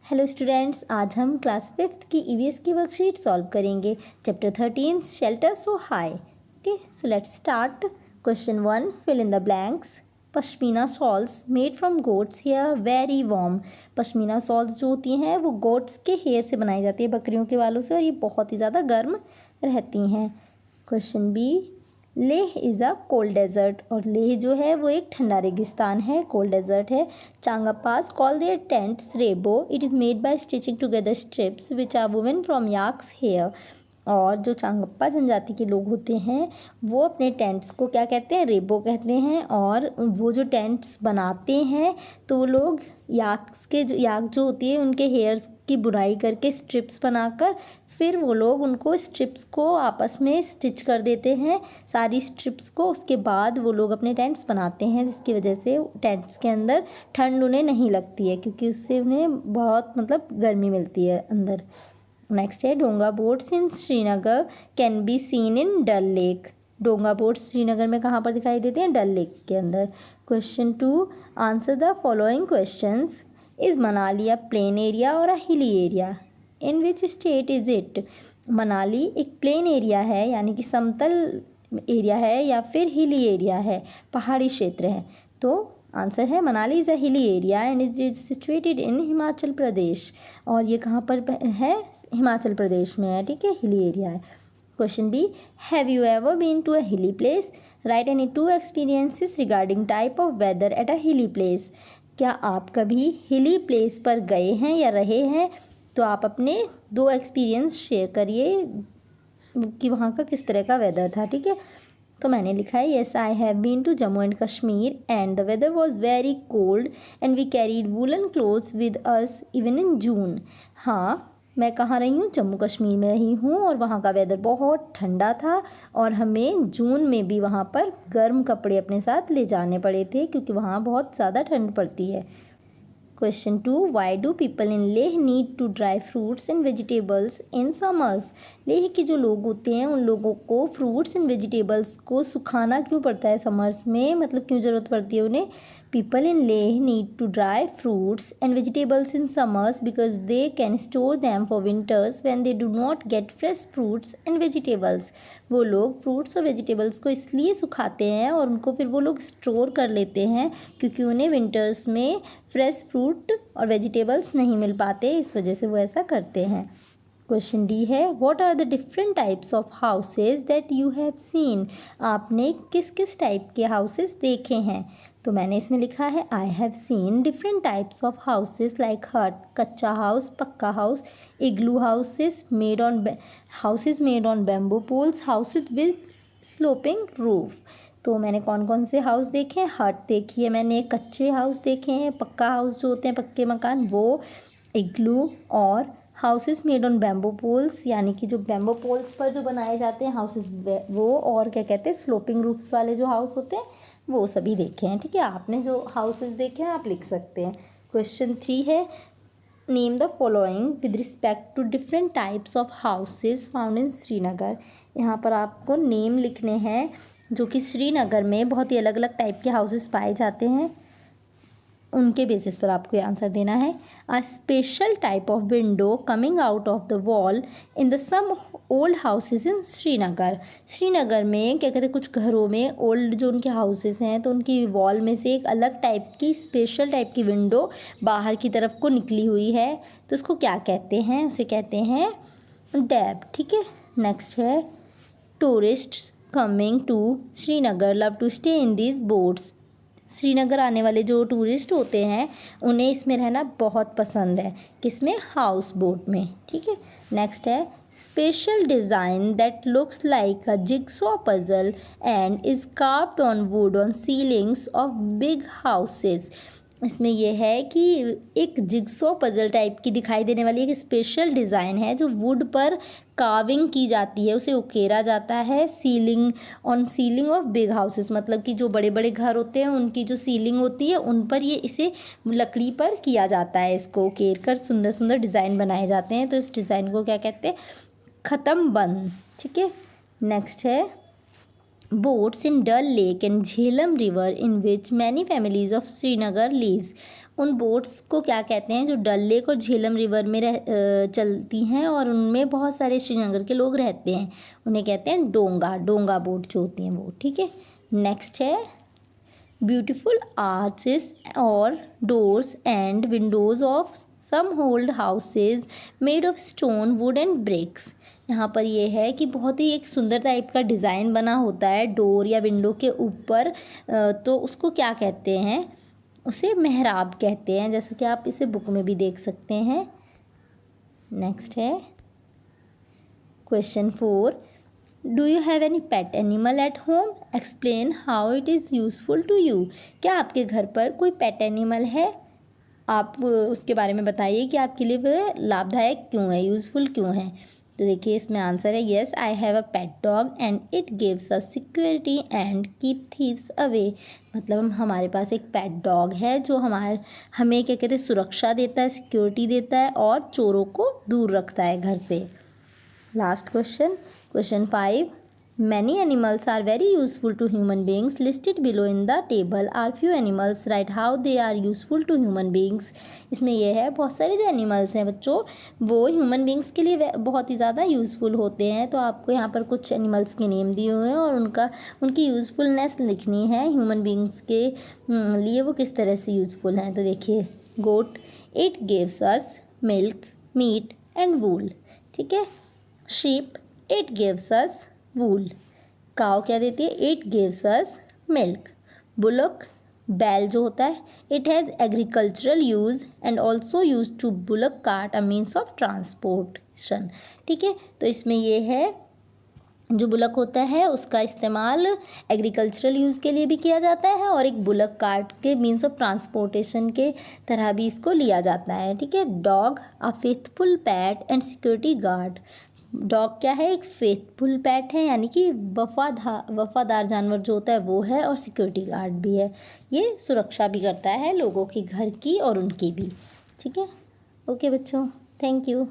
Hello students, आज हम class 5th की ईवीएस की वर्कशीट सॉल्व करेंगे। Chapter 13 shelter so high. Okay, so let's start. Question 1, fill in the blanks. Pashmina shawls made from goats hair very warm. Pashmina shawls जो होती हैं वो goats के हेयर से बनाई जाती है, बकरियों के बालों से, और ये बहुत ही ज़्यादा गर्म रहती हैं। Question B, Leh is a cold desert. और लेह जो है वो एक ठंडा रेगिस्तान है, कोल्ड डेजर्ट है। Changpas call their tents rebo. It is made by stitching together strips which are woven from yak's hair. और जो चांगप्पा जनजाति के लोग होते हैं वो अपने टेंट्स को क्या कहते हैं, रेबो कहते हैं। और वो जो टेंट्स बनाते हैं तो वो लोग याक जो होती है उनके हेयर्स की बुनाई करके स्ट्रिप्स बनाकर फिर वो लोग उनको स्ट्रिप्स को आपस में स्टिच कर देते हैं, सारी स्ट्रिप्स को। उसके बाद वो लोग अपने टेंट्स बनाते हैं, जिसकी वजह से टेंट्स के अंदर ठंड उन्हें नहीं लगती है, क्योंकि उससे उन्हें बहुत गर्मी मिलती है अंदर। नेक्स्ट है, donga boats in Srinagar can be seen in Dal lake. Donga boats Srinagar में कहाँ पर दिखाई देते हैं, डल लेक के अंदर। Question 2, answer the following questions. Is Manali a plain area और a hilly area? In which state is it? Manali एक प्लेन एरिया है यानी कि समतल एरिया है, या फिर हिली एरिया है, पहाड़ी क्षेत्र है? तो आंसर है Manali is a hilly area and is situated in Himachal Pradesh. और ये कहाँ पर है, हिमाचल प्रदेश में है, ठीक है, हिली एरिया है। Question B, have you ever been to a hilly place? Write any 2 experiences regarding type of weather at a hilly place. क्या आप कभी हिली प्लेस पर गए हैं या रहे हैं? तो आप अपने 2 एक्सपीरियंस शेयर करिए कि वहाँ का किस तरह का वेदर था, ठीक है। तो मैंने लिखा है, yes I have been to Jammu and Kashmir and the weather was very cold and we carried woollen clothes with us even in June. हाँ, मैं कहाँ रही हूँ, जम्मू कश्मीर में रही हूँ, और वहाँ का वेदर बहुत ठंडा था और हमें जून में भी वहाँ पर गर्म कपड़े अपने साथ ले जाने पड़े थे, क्योंकि वहाँ बहुत ज़्यादा ठंड पड़ती है। Question 2, why do people in Leh need to dry fruits and vegetables in summers? Leh के जो लोग होते हैं उन लोगों को फ्रूट्स एंड वेजिटेबल्स को सुखाना क्यों पड़ता है समर्स में, मतलब क्यों ज़रूरत पड़ती है उन्हें? People in Leh need to dry fruits and vegetables in summers because they can store them for winters when they do not get fresh fruits and vegetables. वो लोग फ्रूट्स और वेजिटेबल्स को इसलिए सुखाते हैं और उनको फिर वो लोग स्टोर कर लेते हैं, क्योंकि उन्हें विंटर्स में फ्रेश फ्रूट और वेजिटेबल्स नहीं मिल पाते, इस वजह से वो ऐसा करते हैं। क्वेश्चन डी है, what are the different types of houses that you have seen? आपने किस किस टाइप के हाउसेज देखे हैं? तो मैंने इसमें लिखा है, I have seen different types of houses like hut, kachcha house, pucca house, igloo houses made on bamboo poles, houses with sloping roof. तो मैंने कौन कौन से हाउस देखे हैं? हट देखी है मैंने, कच्चे हाउस देखे हैं, पक्का हाउस जो होते हैं पक्के मकान वो, इग्लू, और houses made on bamboo poles यानी कि जो बैम्बो पोल्स पर जो बनाए जाते हैं हाउसेस वो, और क्या कहते हैं, स्लोपिंग रूफ्स वाले जो हाउस होते हैं वो सभी देखे हैं, ठीक है। आपने जो हाउसेस देखे हैं आप लिख सकते हैं। क्वेश्चन 3 है, name the following with respect to different types of houses found in Srinagar. यहाँ पर आपको नेम लिखने हैं जो कि श्रीनगर में बहुत ही अलग अलग टाइप के हाउसेस पाए जाते हैं, उनके बेसिस पर आपको ये आंसर देना है। A special type of window coming out of the wall in the some old houses in Srinagar. Srinagar में क्या कहते हैं, कुछ घरों में ओल्ड जो उनके हाउसेज हैं तो उनकी वॉल में से एक अलग टाइप की स्पेशल टाइप की विंडो बाहर की तरफ को निकली हुई है, तो उसको क्या कहते हैं? उसे कहते हैं डैब, ठीक है। नेक्स्ट है, tourists coming to Srinagar love to stay in these boats. Srinagar आने वाले जो टूरिस्ट होते हैं उन्हें इसमें रहना बहुत पसंद है, किसमें? हाउस बोट में, ठीक है। नेक्स्ट है, special design that looks like a jigsaw puzzle and is carved on would on ceilings of big houses. इसमें यह है कि एक जिगसॉ पजल टाइप की दिखाई देने वाली एक स्पेशल डिज़ाइन है जो वुड पर कार्विंग की जाती है, उसे उकेरा जाता है सीलिंग ऑफ बिग हाउसेस, मतलब कि जो बड़े बड़े घर होते हैं उनकी जो सीलिंग होती है उन पर ये इसे लकड़ी पर किया जाता है, इसको उकेर कर सुंदर सुंदर डिज़ाइन बनाए जाते हैं, तो इस डिज़ाइन को क्या कहते हैं? ख़त्म बंद, ठीक है। नेक्स्ट है, boats in Dal Lake and Jhelum River in which many families of Srinagar lives। उन बोट्स को क्या कहते हैं जो डल लेक और झेलम रिवर में चलती हैं और उनमें बहुत सारे श्रीनगर के लोग रहते हैं, उन्हें कहते हैं डोंगा। डोंगा बोट जो होती हैं वो, ठीक है। नेक्स्ट है ब्यूटीफुल आर्चेस और doors and windows of some old houses made of stone wood and bricks. यहाँ पर ये है कि बहुत ही एक सुंदर टाइप का डिज़ाइन बना होता है डोर या विंडो के ऊपर, तो उसको क्या कहते हैं, उसे मेहराब कहते हैं, जैसा कि आप इसे बुक में भी देख सकते हैं। नेक्स्ट है question 4, do you have any pet animal at home, explain how it is useful to you. क्या आपके घर पर कोई पेट एनिमल है, आप उसके बारे में बताइए कि आपके लिए वह लाभदायक क्यों है, यूज़फुल क्यों है। तो देखिए इसमें आंसर है yes I have a pet dog and it gives us security and keep thieves away. मतलब हमारे पास एक पेट डॉग है जो हमें क्या कहते हैं सुरक्षा देता है, सिक्योरिटी देता है और चोरों को दूर रखता है घर से। Last question 5, many animals are very useful to human beings. Listed below in the table are few animals. Write how they are useful to human beings. इसमें यह है बहुत सारे जो एनिमल्स हैं बच्चों वो ह्यूमन बींग्स के लिए बहुत ही ज़्यादा यूज़फुल होते हैं। तो आपको यहाँ पर कुछ एनिमल्स के नेम दिए हुए हैं और उनकी यूज़फुलनेस लिखनी है ह्यूमन बींग्स के लिए वो किस तरह से यूज़फुल हैं। तो देखिए goat, it gives us milk, meat and wool, ठीक है। Sheep, it gives us wool. Cow क्या देती है, it gives us milk. Bullock, बैल जो होता है, it has agricultural use and also use to bullock cart a means of transportation, ठीक है। तो इसमें ये है जो बुलक होता है उसका इस्तेमाल एग्रीकल्चरल यूज़ के लिए भी किया जाता है और एक बुलक कार्ट के मीन्स ऑफ ट्रांसपोर्टेशन के तरह भी इसको लिया जाता है, ठीक है। Dog, a faithful PAT and security guard. Dog क्या है, एक फेथफुल पैट है यानी कि वफादार जानवर जो होता है वो है और सिक्योरिटी गार्ड भी है, ये सुरक्षा भी करता है लोगों के घर की और उनकी भी, ठीक है। ओके बच्चों, थैंक यू।